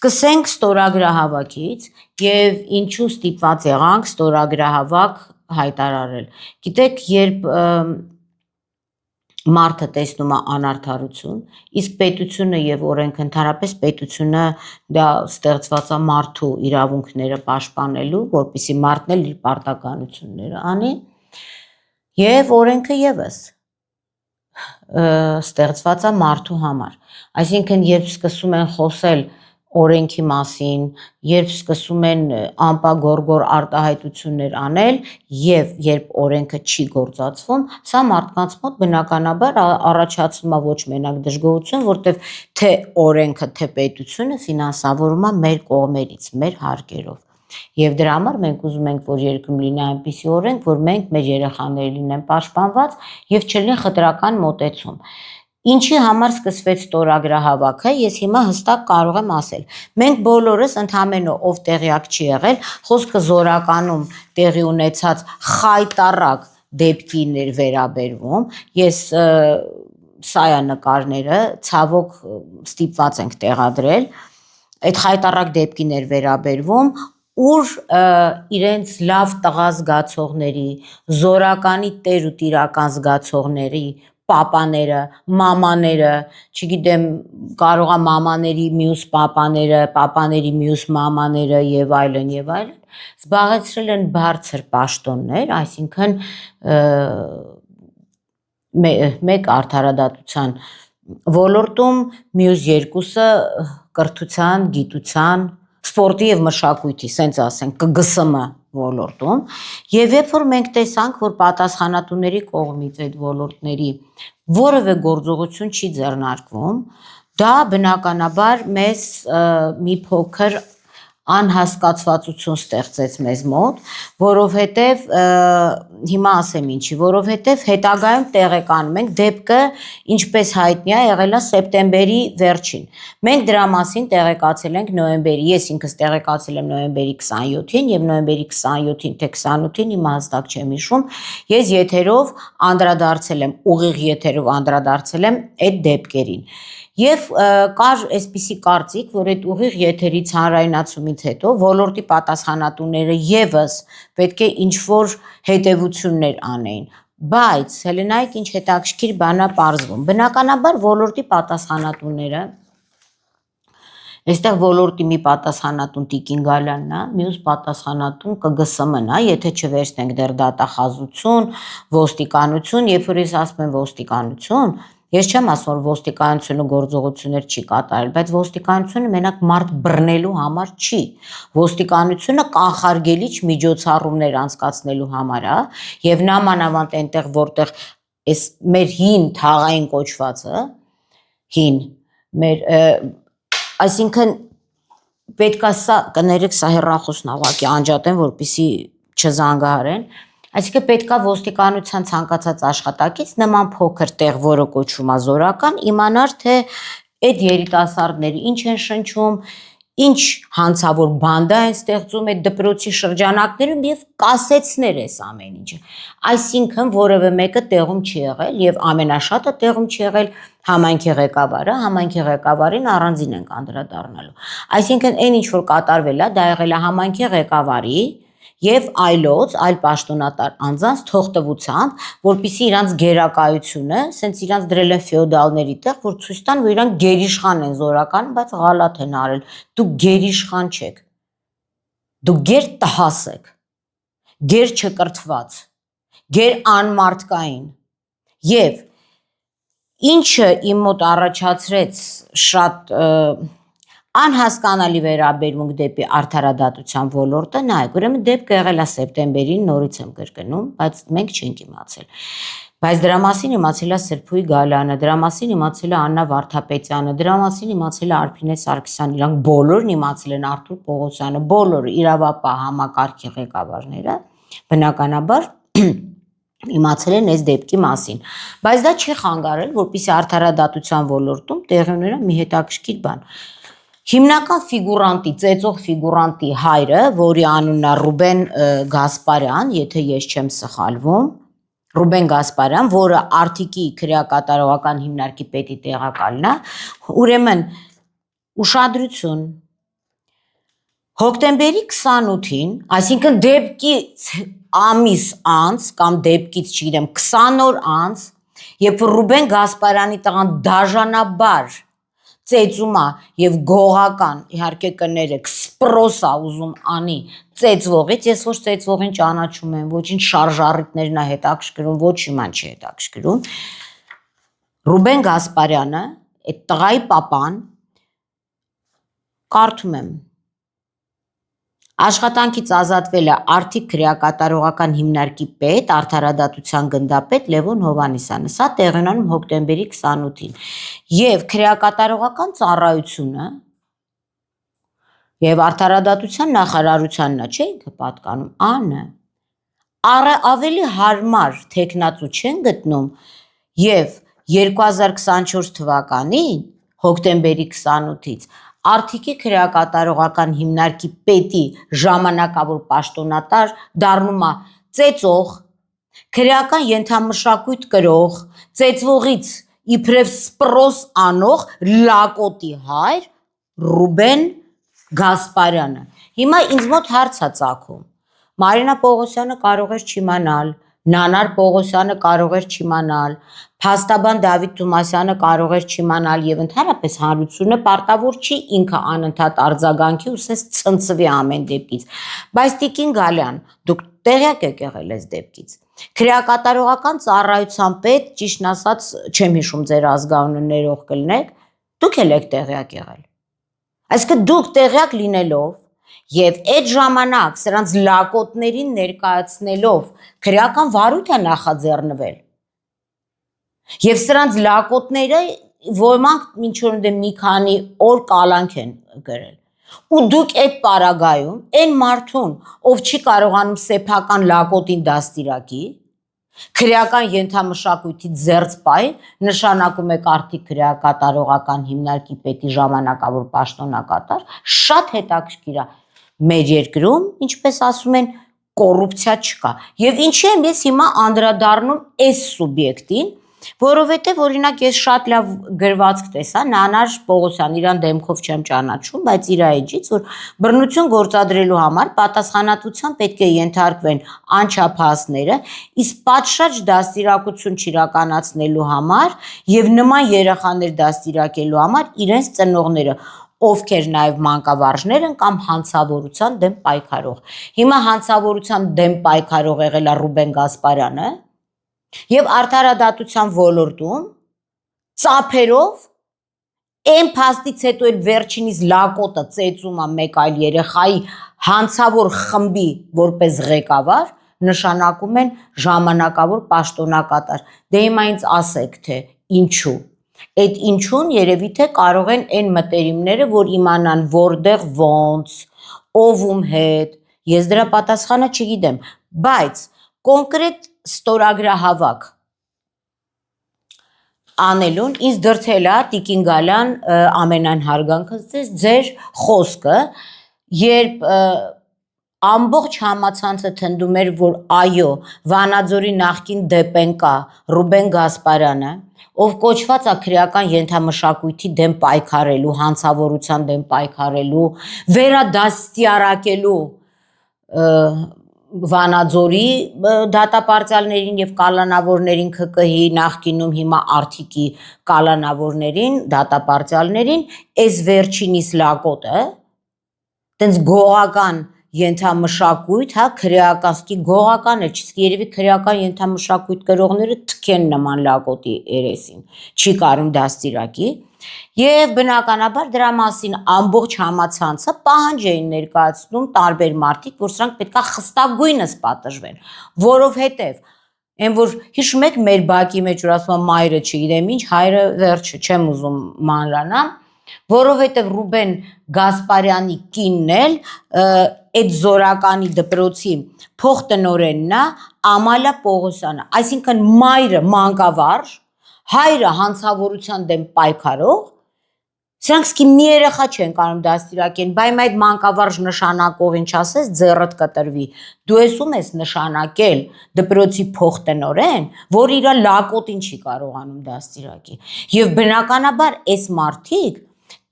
Սկսենք ստորագրահավաքից եւ ինչու ստիպված եղանք ստորագրահավաք հայտարարել։ Գիտեք, երբ մարդը տեսնում է անարդարություն, իսկ պետությունը եւ օրենքը ընդհանրապես պետությունը դա ստեղծված է մարդու իրավունքները պաշտպանելու, որպեսզի մարդն էլ իր պարտականությունները անի, եւ օրենքը եւս ստեղծված է մարդու համար։ Այսինքն, երբ սկսում են խոսել օրենքի մասին, երբ սկսում են անպագորգոր արտահայտություններ անել եւ երբ օրենքը չի գործածվում, սա մարդկանց մոտ բնականաբար առաջացնում է ոչ մենակ դժգոհություն, որտեվ թե օրենքը, թե պետությունը ֆինանսավորվում է մեր կողմերից, մեր հարկերով։ Եվ դրա համար մենք ուզում ենք, որ երկրում լինի այնպիսի օրենք, որ մենք մեր երեխաները լինեն պաշտպանված եւ չլինի խտրական մոտեցում։ Ինչի համար սկսվեց ստորագրահավաքը, ես հիմա հստակ կարող եմ ասել։ Մենք բոլորս ընդհանրապես ով տեղյակ չի եղել, խոսքը զորականում տեղի ունեցած խայտառակ դեպքին էր վերաբերվում։ Ես սա է նկարները, ցավոք ստիպված ենք տեղադրել։ Այդ խայտառակ դեպքին էր վերաբերվում, ուր իրենց լավ տղա զգացողների, զորականի տեր ու տիրական զգացողների պապաները, մամաները, չգիտեմ, կարող է մամաների մյուս պապաները, պապաների մյուս մամաները եւ այլն, զբաղեցրել են բարձր պաշտոններ, այսինքն մեկ արդարադատության ոլորտում, մյուս երկուսը կրթության, գիտության, սպորտի եւ մշակույթի, սենց ասենք, ԿԳՍՄ ոլորտում, եւ երբ որ մենք տեսանք, որ պատասխանատուների կողմից այդ ոլորտների որևէ գործողություն չի ձեռնարկվում, դա բնականաբար մեզ մի փոքր անհասկացվածություն ստեղծեց մեզ մոտ, որովհետև հիմա ասեմ ինչի, որովհետև հետագայում տեղեկանում ենք դեպքը, ինչպես հայտնի է, եղել է սեպտեմբերի վերջին։ Մենք դրա մասին տեղեկացել ենք նոյեմբերի, ես ինքս տեղեկացել եմ նոյեմբերի 27-ին եւ նոյեմբերի 27-ին թե 28-ին, հիմա հստակ չեմ հիշում, ես եթերով անդրադարձել եմ, ուղիղ եթերով անդրադարձել եմ այդ դեպքերին։ Եվ կար այսպիսի կարծիք, որ այդ ուղիղ եթերից հանրայնացումից հետո ոլորտի պատասխանատուները եւս պետք է ինչ-որ հետևություններ անեին, բայց հելենայք ինչ հետաքրքիր բան է պարզվում։ Բնականաբար ոլորտի պատասխանատուները, այստեղ ոլորտի մի պատասխանատուն Տիկին Գալյանն է, մյուս պատասխանատուն ԿԳՍՄ-ն է, եթե չվերցնենք դեռ դատախազություն, ոստիկանություն, երբ որ ես ասում եմ ոստիկանություն, ես չեմ ասում, որ ոստիկանությունը գործողություններ չի կատարել, բայց ոստիկանությունը մենակ մարդ բռնելու համար չի։ Ոստիկանությունը կանխարգելիչ միջոցառումներ անցկացնելու համար է, եւ նամանավանդ այնտեղ, որտեղ այս մեր հին թաղային կոչվածը, հին, մեր, այսինքն պետք է սա, կներեք, սա հեռախոսն ուղղակի անջատեմ, որպեսզի չզանգահարեն։ Այսինքն պետք է ոստիկանության ցանկացած աշխատակից նման փոքր տեղ, որը կոչվում է զորական, իմանար, թե այդ երիտասարդները ինչ են շնչում, ինչ հանցավոր բանդա են ստեղծում այդ դպրոցի շրջանակներում եւ կասեցներ էս ամեն ինչը։ Այսինքն որևէ մեկը տեղում չի եղել եւ ամենաշատը տեղում չի եղել համայնքի ղեկավարը, համայնքի ղեկավարին առանձին ենք անդրադառնալու։ Այսինքն այն ինչ որ կատարվել է, դա եղել է համայնքի ղեկավարի եւ այլոց, այլ պաշտոնատար անձանց թողտվությամբ, որպեսզի իրանց գերակայությունը, սենց իրանց դրել են ֆեոդալների տեղ, որ ցույց տան, որ իրանք գերիշխան են զորական, բայց ղալաթ են արել։ Դուք գերիշխան չեք։ Դուք գեր տհաս եք։ Գեր չկրթված, գեր անմարդկային։ Եվ ինչը իմ մոտ առաջացրեց շատ անհասկանալի վերաբերմունք դեպի արդարադատության ոլորտը, նայեք, ուրեմն դեպքը եղել է սեպտեմբերին, նորից եմ կրկնում, բայց մենք չենք իմացել։ Բայց դրա մասին իմացել է Սրփուի Գալյանը, դրա մասին իմացել է Աննա Վարդապետյանը, դրա մասին իմացել է Արփինե Սարգսյանը, իրանք բոլորն իմացել են, Արթուր Պողոսյանը, բոլորը իրավապահ համակարգի ղեկավարները, բնականաբար իմացել են այս դեպքի մասին, բայց դա չի խանգարել, որպեսզի արդարադատության ոլորտում տեղի ունենա մի հետաքրքիր բան։ Հիմնական ֆիգուրանտի, ծեծող ֆիգուրանտի հայրը, որի անունն է Ռուբեն Գասպարյան, եթե ես չեմ սխալվում, Ռուբեն Գասպարյան, որը Արթիկի քրեակատարողական հիմնարկի պետի տեղակալն է, ուրեմն ուշադրություն, Հոկտեմբերի 28-ին, այսինքն դեպքից ամիս անց կամ դեպքից, չգիտեմ, 20 օր անց, երբ Ռուբեն Գասպարյանի տղան դաժանաբար ծեծում է եւ գողական, իհարկե կներեք, սպրոսա ուզում անի ծեծվողից, ես ոչ ծեծվողին ճանաչում եմ, ոչինչ շարժառիթներն է հետաքրքրում, ոչ իման չի հետաքրքրում։ Ռուբեն Գասպարյանը, այդ տղայի papan, կարդում եմ, աշխատանքից ազատվել է Արթիկ քրեակատարողական հիմնարկի պետ, արդարադատության գնդապետ Լևոն Հովհաննիսյանը, սա տեղի ունենում հոկտեմբերի 28-ին, եւ քրեակատարողական ծառայությունը եւ արդարադատության նախարարությանն է, չէ՞ ինքը պատկանում, ավելի հարմար թեկնածու չեն գտնում եւ 2024 թվականին հոկտեմբերի 28-ից Արթիկի քրեակատարողական հիմնարկի պետի ժամանակավոր պաշտոնատար դառնում է ծեծող, քրեական ենթամշակույթ կրող, ծեծվողից իբրև սպրոս անող լակոտի հայր Ռուբեն Գասպարյանը։ Հիմա ինձ մոտ հարց է ծագում. Մարինա Պողոսյանը կարող էր չիմանալ, Նանար Պողոսյանը կարող էր չիմանալ, Փաստաբան Դավիթ Թումասյանը կարող էր չիմանալ եւ ընդհանրապես հանրությունը պարտավոր չի ինքը անընդհատ արձագանքի ու սես ցնցվի ամեն դեպքից։ Բայց Տիկին Գալյան, դուք տեղյակ եք եղել այս դեպքից։ Քրեակատարողական ծառայության պետ, ճիշտն ասած, չեմ հիշում ձեր ազգանունը ներող կլինեք, դուք էլ եք տեղյակ եղել։ Այսինքն դուք տեղյակ լինելով եւ այդ ժամանակ սրանց լակոտներին ներկայացնելով քրեական վարույթ է նախաձեռնվել։ Եվ սրանց լակոտները ոմանք ինչ որ մի քանի օր կալանք են գրել։ Ու դուք այդ պարագայում այն մարդուն, ով չի կարողանում սեփական լակոտին դաստիարակի, քրեական ենթամշակույթի ձերծ պայ, նշանակում է Արթիկ քրեակատարողական հիմնարկի պետի ժամանակավոր պաշտոնակատար, շատ հետաքրքիր է։ Մեր երկրում, ինչպես ասում են, կոռուպցիա չկա։ Եվ ինչի եմ ես հիմա անդրադառնում այս սուբյեկտին, որովհետև օրինակ ես շատ լավ գրվածք տեսա, Նանար Պողոսյան, իրան դեմքով չեմ ճանաչում, բայց իր էջից, որ բռնություն գործադրելու համար պատասխանատվության պետք է ենթարկվեն անչափահասները, իսկ պատշաճ դաստիարակություն չիրականացնելու համար եւ նման երեխաներ դաստիարակելու համար իրենց ծնողները, ովքեր նաև մանկավարժներ են կամ հանցավորության դեմ պայքարող։ Հիմա հանցավորության դեմ պայքարող եղել է Ռուբեն Գասպարյանը եւ արդարադատության ոլորտում ծափերով այն փաստից հետո էլ վերջինիս լակոտը ծեծում է մեկ այլ երեխայի հանցավոր խմբի որպես ղեկավար, նշանակում են ժամանակավոր պաշտոնակատար։ Դե հիմա ինձ ասեք, թե ինչու։ Այդ ինչուն երևի թե կարող են այն մտերիմները, որ իմանան որտեղ ոնց, ով ում հետ, ես դրա պատասխանը չգիտեմ, բայց կոնկրետ ստորագրահավաք անելուն ինձ դրդել է Տիկին Գալյան ամենայն հարգանքս ձեր խոսքը, երբ ամբողջ համացանցը թնդում էր, որ այո, Վանաձորի նախկին դեպենկա Ռուբեն Գասպարյանը, ով կոչված է քրեական ենթամշակույթի դեմ պայքարելու, հանցավորության դեմ պայքարելու, վերադաստիարակելու Վանաձորի դատապարտյալներին եւ կալանավորներին ՔԿՀ-ի նախկինում հիմա Արթիկի կալանավորներին, դատապարտյալներին, այս վերջինիս լակոտը, տենց գողական ենթամշակույթ, հա, քրեական, գողական է, իսկ երևի քրեական ենթամշակույթ կրողները թքեն նման լակոտի երեսին, չի կարում դաստիարակի, եւ բնականաբար դրա մասին ամբողջ համացանցը պահանջ էին ներկայացնում տարբեր մարդիկ, որ սրանք պետքա խստագույնս պատժվեն, որովհետեւ այն որ հիշում եք մեր բակի մեջ որ ասում եմ մայրը չգիտեմ ինչ, հայրը վերջը չեմ ուզում մանրանամ, որովհետև Ռուբեն Գասպարյանի կինն էլ այդ զորականի դպրոցի փոխտնօրենն է Ամալիա Պողոսյանը, այսինքն մայրը մանկավարժ, հայրը հանցավորության դեմ պայքարող, սրանք սկի մի երեխա չեն կարող դաստիարակեն, բայց այդ մանկավարժ նշանակող ինչ ասես ձեռդ կտրվի, դու ես ում ես նշանակել դպրոցի փոխտնօրեն, որ իր լակոտին չի կարողանում դաստիարակի, եւ բնականաբար այս մարդիկ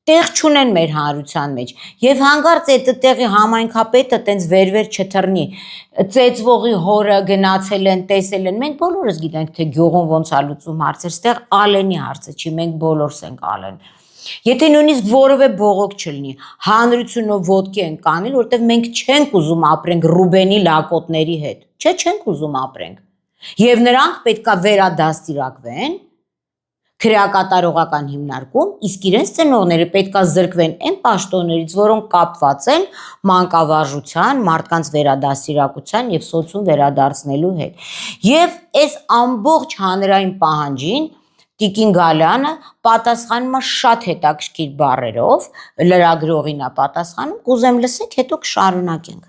տեղ չունեն մեր հանրության մեջ եւ հանգարց այդ տեղի համայնքապետը տենց վեր չթռնի ծեծվողի հորը գնացել են տեսել են մենք բոլորս գիտենք թե գյուղում ոնց է լուծում հարցեր ստեղ ալենի հարցը չի մենք բոլորս ենք ալեն եթե նույնիսկ որևէ բողոք չլինի հանրությունով ոտքի են կանել որտեվ մենք չենք ուզում ապրենք Ռուբենի լակոտների հետ չենք ուզում ապրենք եւ նրանք պետքա վերադաստիարակվեն քրեակատարողական հիմնարկում, իսկ իրենց ծնողները պետքա զրկվեն այն պաշտոններից, որոնք կապված են մանկավարժության, մարդկանց վերադաստիարակության եւ սոցիում վերադարձնելու հետ։ Եվ այս ամբողջ հանրային պահանջին Տիկին Գալյանը պատասխանում է շատ հետաքրքիր բառերով, լրագրողին է պատասխանում, կուզեմ լսեք, հետո կշարունակենք։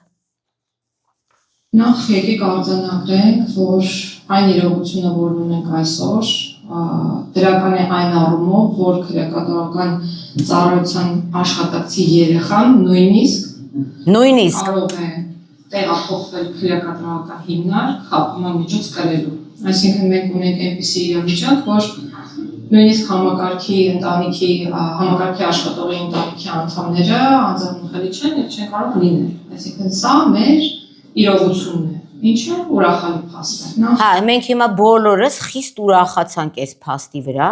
Նախ եկեք արձանագրենք, որ այն իրողությունը, որ ունենք այսօր, դրական է այն առումով, որ քրեակատարական ծառայության աշխատակցի երեխան նույնիսկ կարող է տեղափոխվել քրեակատարական հիմնարկ խաբման միջոց կրելու։ Այսինքն մենք ունենք այնպիսի իրավիճակ, որ նույնիսկ համակարգի աշխատողի ընտանիքի անդամները անձնախելի չեն եւ չեն կարող լինել։ Այսինքն սա մեր իրողությունն է, ինչը ուրախալի փաստ է։ Հա, մենք հիմա բոլորս խիստ ուրախացանք այս փաստի վրա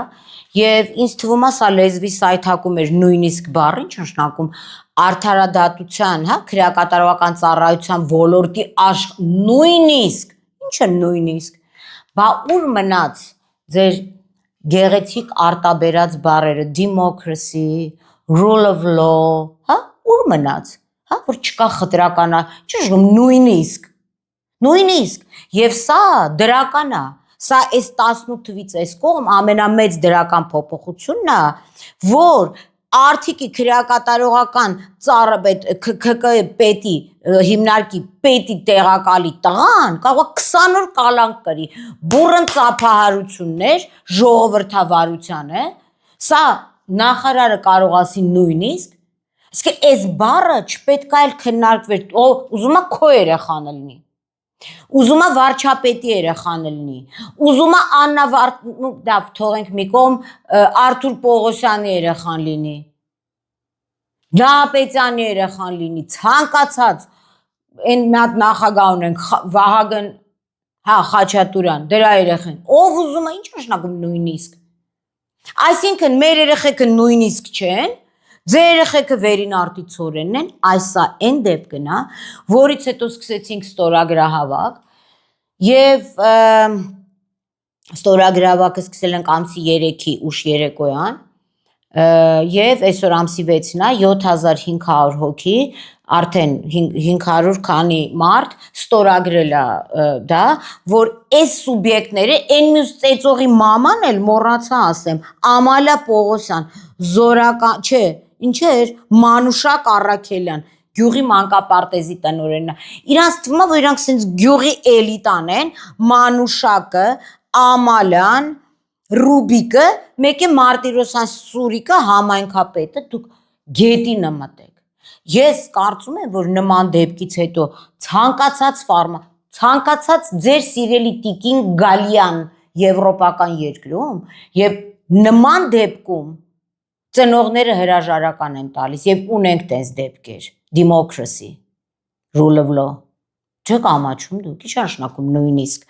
եւ ինձ թվում է սա լեզվի սայթակում էր նույնիսկ բառը, ինչ նշանակում արդարադատության, հա, քրեակատարողական ծառայության ոլորտի նույնիսկ, ինչը նույնիսկ, բա ուր մնաց ձեր գեղեցիկ արտաբերած բառերը democracy, rule of law, հա, ուր մնաց, հա, որ չկա խտրականա, չժգում նույնիսկ, եւ սա դրական է, սա այս 18 թվից այս կողմ ամենամեծ դրական փոփոխությունն է, որ Արդիկի քրեակատարողական ԿԿ պետի հիմնարկի պետի տեղակալի տղան կարող է 20 օր կալանք կրի, բուրըն ծափահարություններ, ժողովրդավարությանը, սա նախարարը կարող ասի նույնիսկ, իսկ այս բառը չպետք է այլ քննարկվեր, ուզում է քո երեխան լինի, ուզում է վարչապետի երեխան լինի, ուզում է Աննա թողենք մի կողմ Արթուր Պողոսյանի երեխան լինի, Նահապետյանի երեխան լինի, ցանկացած այն մի հատ նախագահ ունենք Վահագն Խաչատուրյան, դրա երեխան, ով ուզում է, ինչ նշանակում նույնիսկ, այսինքն մեր երեխեքը նույնիսկ չեն, ձեր երեխեքը վերին արտիցորենն են, այսա այն դեպքն է, որից հետո սկսեցինք ստորագրահավաք եւ ստորագրահավաքը սկսել ենք ամսի 3-ի ուշ երեկոյան եւ այսօր ամսի 6-ն է 7500 հոգի արդեն 500 քանի մարդ ստորագրել է դա, որ այս սուբյեկտները այն մյուս ծեծողի մաման էլ մոռացա ասեմ, Ամալիա Պողոսյան, Զորական, չէ, ինչ էր, Մանուշակ Առաքելյան, գյուղի մանկապարտեզի տնօրենն է, իրանց թվում է, որ իրանք սենց գյուղի էլիտան են, Մանուշակը, Ամալյան, Ռուբիկը, մեկ է Մարտիրոսյան Սուրիկը, համայնքապետը, դուք գետի նմտեք։ Ես կարծում եմ, որ նման դեպքից հետո ցանկացած ձեր սիրելի Տիկին Գալյան եվրոպական երկրում եւ նման դեպքում ծնողները հրաժարական են տալիս եւ ունենք տես դեպքեր, democracy, rule of law, չեք ամաչում դուք, ինչ նշանակում նույնիսկ,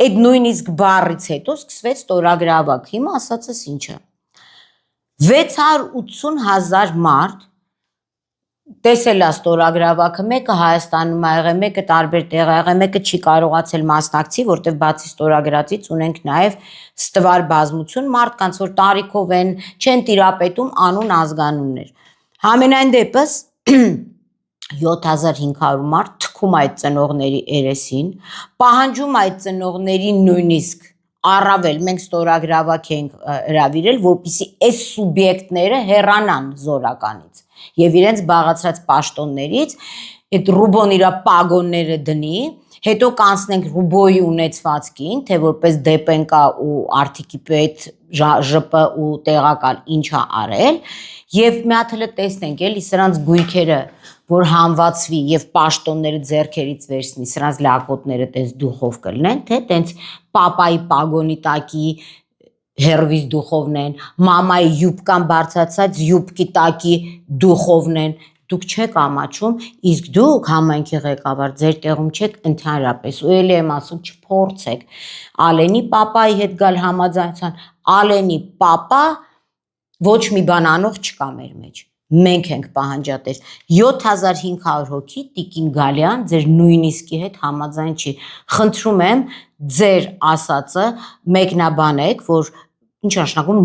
այդ նույնիսկ բառից հետո սկսվեց ստորագրահավաք, հիմա ասածս ինչը, 680,000 մարդ տեսել է ստորագրահավաքը, մեկը Հայաստանում ա եղել, մեկը տարբեր տեղ ա եղել, մեկը չի կարողացել մասնակցի, որտեղ բացի ստորագրածից ունենք նաև ստվար բազմություն մարդկանց, որ տարիքով են, չեն տիրապետում անուն ազգանուններ։ Համենայն դեպս 7500 մարդ թքում այդ ծնողների երեսին, պահանջում այդ ծնողների նույնիսկ առավել մենք ստորագրահավաք ենք հրավիրել, որպեսզի այս սուբյեկտները հեռանան Զորականից եւ իրենց բաղացրած պաշտոններից այդ Ռուբոն իր պագոնները դնի, հետո կանցնենք Ռուբոյի ունեցվածքին, թե որպես դեպենկա ու Արդիկի պետ ԺՊ ու տեղակալ ինչա արել եւ մի հատ հələ տեսնենք էլի սրանց գույքերը, որ համվացվի եւ պաշտոնները ձեռքերից վերցնի, սրանց լակոտները տես դուխով կլինեն, թե տենց պապայի պագոնի տակի հերվիս դուխովնեն, մամայի յուբկան բարձացած յուբկի տակի դուխովնեն, դուք չեք ամաչում, իսկ դուք համայնքի ղեկավար ձեր տեղում չեք ընդհանրապես, ու էլի եմ ասում չփորձեք, Ալենի պապայի հետ գալ համաձայնության, Ալենի պապա ոչ մի բան անող չկա մեր մեջ, մենք ենք պահանջատեր, 7500 հոգի Տիկին Գալյան ձեր նույնիսկի հետ համաձայն չի, խնդրում եմ ձեր ասածը մեկնաբանեք, որ ինչ նշանակում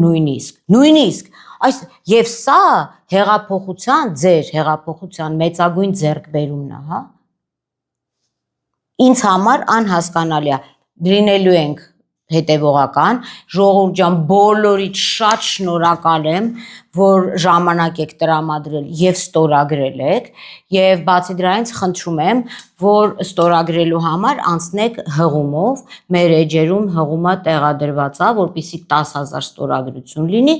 նույնիսկ, այս եւ սա հեղափոխության, ձեր հեղափոխության մեծագույն ձեռքբերումն է, հա։ Ինձ համար անհասկանալի է, լինելու ենք հետևողական, ժողովուրդ ջան, բոլորիդ շատ շնորհակալ եմ, որ ժամանակ եք տրամադրել եւ ստորագրել եք, եւ բացի դրանից խնդրում եմ, որ ստորագրելու համար անցնեք հղումով, մեր էջերում հղումը տեղադրված է, որպեսզի 10000 ստորագրություն լինի,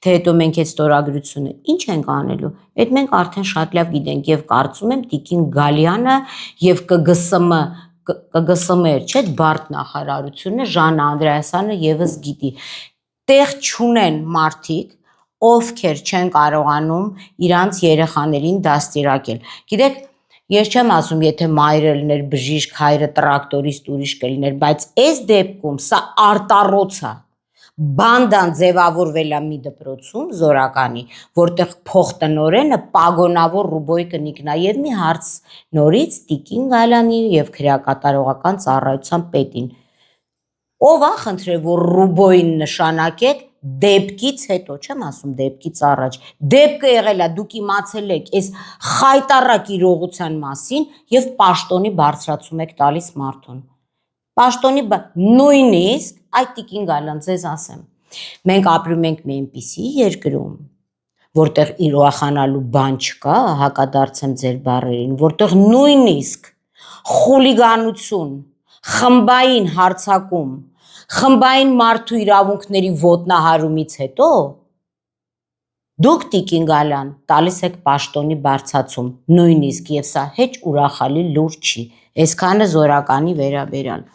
թե հետո մենք այդ ստորագրությունը ինչ ենք անելու, այդ մենք արդեն շատ լավ գիտենք եւ կարծում եմ Տիկին Գալյանը եւ ԿԳՍՄ-եր, չէ՞, բարդ նախարարությունը Ժան Անդրեասյանը եւս գիտի։ Տեղ չունեն մարդիկ, ովքեր չեն կարողանում իրանց երեխաներին դաստիարակել։ Գիտեք, ես չեմ ասում, եթե մայրը լիներ բժիշկ, հայրը տրակտորիստ ուրիշ կլիներ, բայց այս դեպքում սա արտառոց է։ Բանդան ձևավորվել է մի դպրոցում զորականի, որտեղ փոխտնօրենը պագոնավոր ռուբոյ կնիկնա եւ մի հարց նորից Տիկին Գալյանի եւ քրեակատարողական ծառայության պետին։ Ով է խնդրել, որ ռուբոյին նշանակեք դեպքից հետո, չեմ ասում դեպքից առաջ, դեպքը եղել է, դուք իմացել եք այս խայտառակ իրողության մասին եւ պաշտոնի բարձրացում եք տալիս մարդուն։ Պաշտոնի նույնիսկ այդ Տիկին Գալյան ձեզ ասեմ, մենք ապրում ենք մի այնպիսի երկրում, որտեղ իրողանալու բան չկա, հակադարձեմ ձեր բառերին, որտեղ նույնիսկ խուլիգանություն, խմբային հարձակում, խմբային մարդու իրավունքների ոտնահարումից հետո դուք Տիկին Գալյան տալիս եք պաշտոնի բարձրացում, նույնիսկ եւ սա հեչ ուրախալի լուր չի, այսքանը զորականի վերաբերյալ։